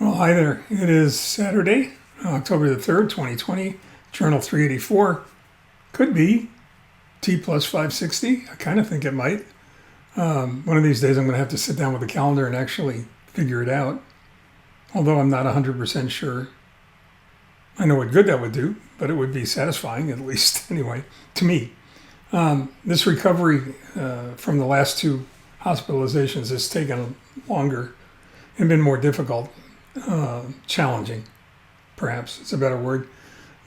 Well, hi there. It is Saturday, October the 3rd, 2020. Journal 384. Could be T+560. I kind of think it might. One of these days I'm going to have to sit down with a calendar and actually figure it out. Although I'm not 100% sure. I know what good that would do, but it would be satisfying, at least, anyway, to me. This recovery from the last two hospitalizations has taken longer and been more difficult. Challenging, perhaps it's a better word,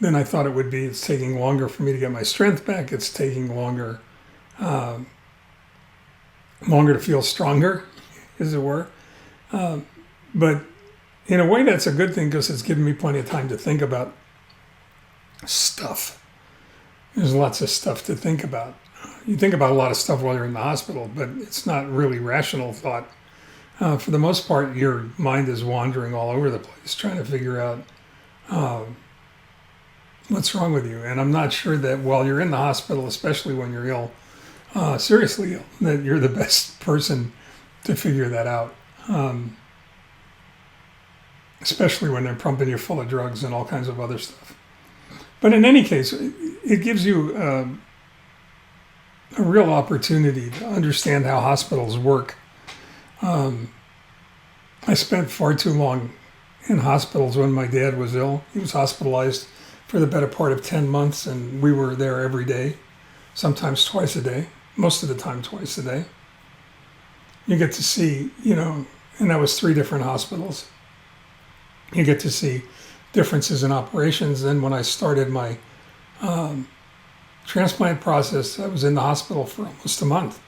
than I thought it would be. It's taking longer for me to get my strength back. It's taking longer to feel stronger, as it were. But in a way, that's a good thing because it's given me plenty of time to think about stuff. There's lots of stuff to think about. You think about a lot of stuff while you're in the hospital, but it's not really rational thought. For the most part, your mind is wandering all over the place, trying to figure out what's wrong with you. And I'm not sure that while you're in the hospital, especially when you're ill, seriously ill, that you're the best person to figure that out. Especially when they're pumping you full of drugs and all kinds of other stuff. But in any case, it gives you a real opportunity to understand how hospitals work. I spent far too long in hospitals when my dad was ill. He was hospitalized for the better part of 10 months, and we were there every day, sometimes twice a day, most of the time twice a day. You get to see, and that was 3 different hospitals. You get to see differences in operations. Then when I started my transplant process, I was in the hospital for almost a month.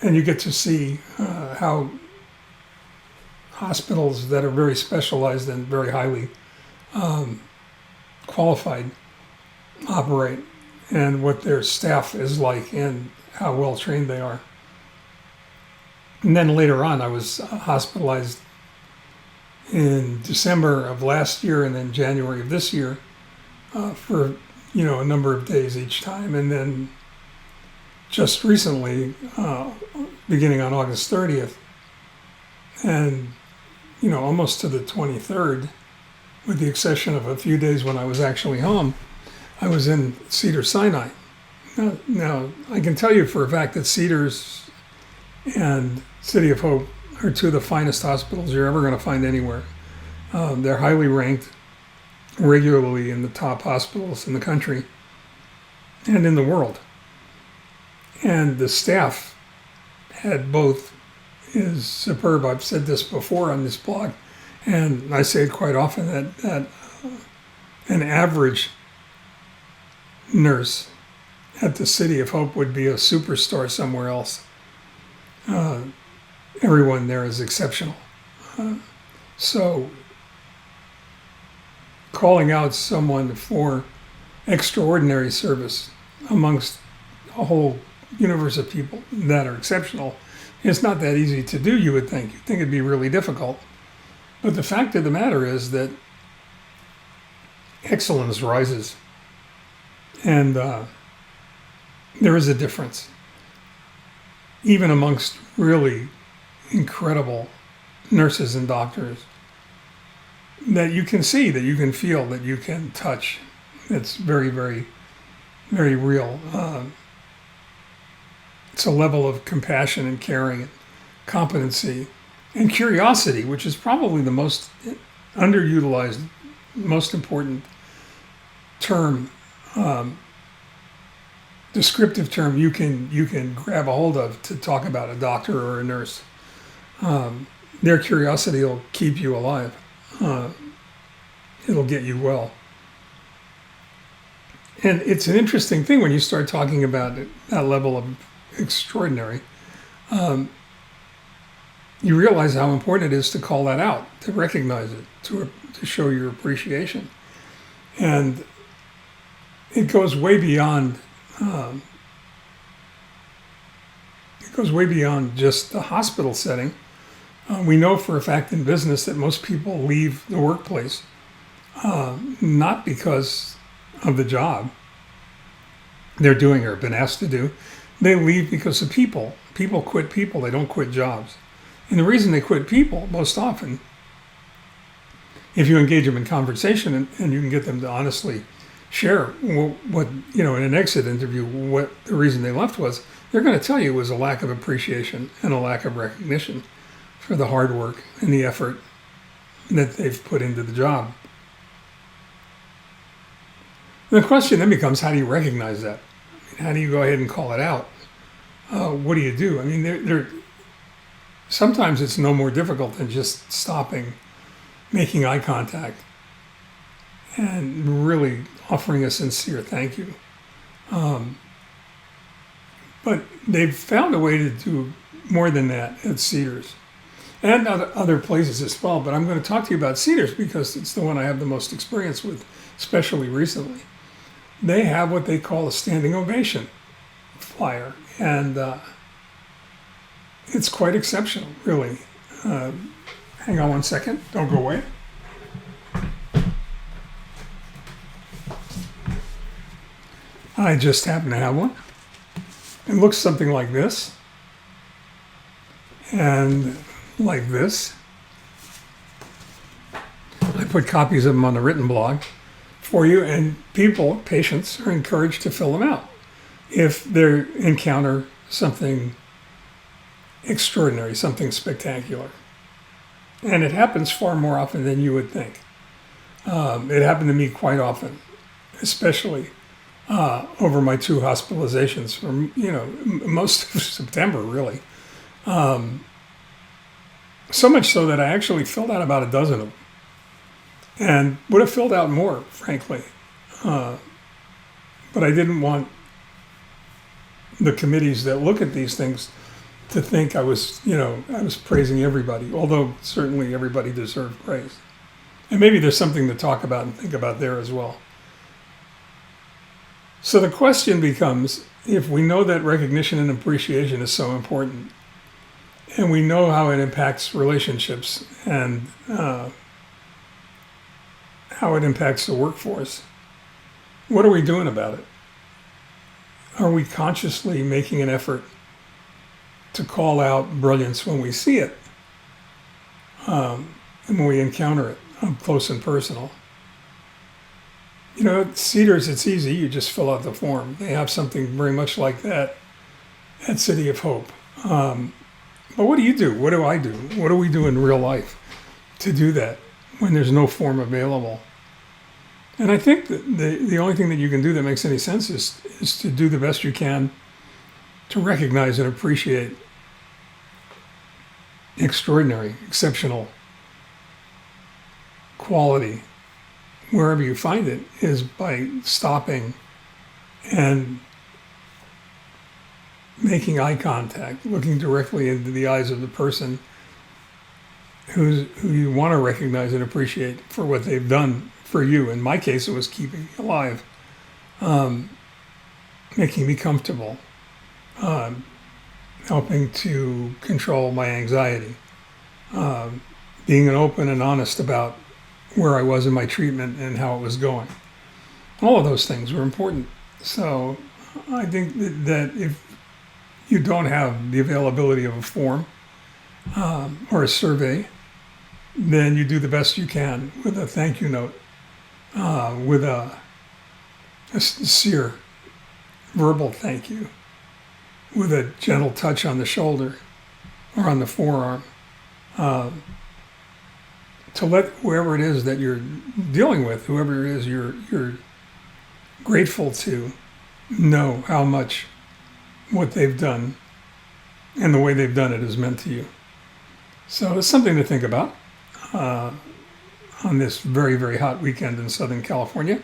And you get to see how hospitals that are very specialized and very highly qualified operate, and what their staff is like and how well trained they are. And then later on, I was hospitalized in December of last year and then January of this year for a number of days each time. And then just recently, beginning on August 30th, and almost to the 23rd, with the exception of a few days when I was actually home, I was in Cedars-Sinai. Now, I can tell you for a fact that Cedars and City of Hope are 2 of the finest hospitals you're ever going to find anywhere. They're highly ranked, regularly in the top hospitals in the country and in the world. And the staff at both is superb. I've said this before on this blog, and I say it quite often, that an average nurse at the City of Hope would be a superstar somewhere else. Everyone there is exceptional. So calling out someone for extraordinary service amongst a whole universe of people that are exceptional, it's not that easy to do, you would think. You'd think it'd be really difficult. But the fact of the matter is that excellence rises. And there is a difference. Even amongst really incredible nurses and doctors that you can see, that you can feel, that you can touch. It's very, very, very real. It's a level of compassion and caring and competency and curiosity, which is probably the most underutilized, most important term, descriptive term you can grab a hold of to talk about a doctor or a nurse. Their curiosity will keep you alive. It'll get you well. And it's an interesting thing when you start talking about that level of extraordinary. You realize how important it is to call that out, to recognize it, to show your appreciation. And it goes way beyond just the hospital setting. We know for a fact in business that most people leave the workplace not because of the job they're doing or been asked to do. They leave because of people. People quit people. They don't quit jobs. And the reason they quit people most often if you engage them in conversation and you can get them to honestly share what, in an exit interview, what the reason they left was, they're going to tell you it was a lack of appreciation and a lack of recognition for the hard work and the effort that they've put into the job. The question then becomes, how do you recognize that? How do you go ahead and call it out? What do you do? I mean, sometimes it's no more difficult than just stopping, making eye contact, and really offering a sincere thank you. But they've found a way to do more than that at Cedars and other places as well. But I'm going to talk to you about Cedars because it's the one I have the most experience with, especially recently. They have what they call a standing ovation flyer, and it's quite exceptional, really. Hang on one second. Don't go away. I just happen to have one. It looks something like this, and like this. I put copies of them on the written blog for you, and patients are encouraged to fill them out if they encounter something extraordinary, something spectacular. And it happens far more often than you would think. It happened to me quite often, especially over my 2 hospitalizations from, most of September, really. So much so that I actually filled out about a dozen of them. And would have filled out more, frankly. But I didn't want the committees that look at these things to think I was praising everybody, although certainly everybody deserved praise. And maybe there's something to talk about and think about there as well. So the question becomes, if we know that recognition and appreciation is so important, and we know how it impacts relationships and how it impacts the workforce, what are we doing about it? Are we consciously making an effort to call out brilliance when we see it, and when we encounter it up close and personal? At Cedars, it's easy. You just fill out the form. They have something very much like that at City of Hope. But what do you do? What do I do? What do we do in real life to do that when there's no form available? And I think that the only thing that you can do that makes any sense is to do the best you can to recognize and appreciate extraordinary, exceptional quality wherever you find it, is by stopping and making eye contact, looking directly into the eyes of the person who you want to recognize and appreciate for what they've done for you. In my case, it was keeping me alive, making me comfortable, helping to control my anxiety, being open and honest about where I was in my treatment and how it was going. All of those things were important. So I think that if you don't have the availability of a form or a survey, then you do the best you can with a thank you note, with a sincere verbal thank you, with a gentle touch on the shoulder or on the forearm, to let whoever it is that you're dealing with, whoever it is you're grateful to, know how much what they've done and the way they've done it is meant to you. So it's something to think about on this very, very hot weekend in Southern California.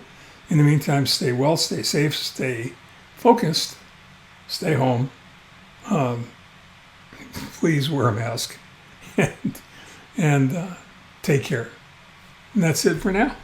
In the meantime, stay well, stay safe, stay focused, stay home. Please wear a mask and take care. And that's it for now.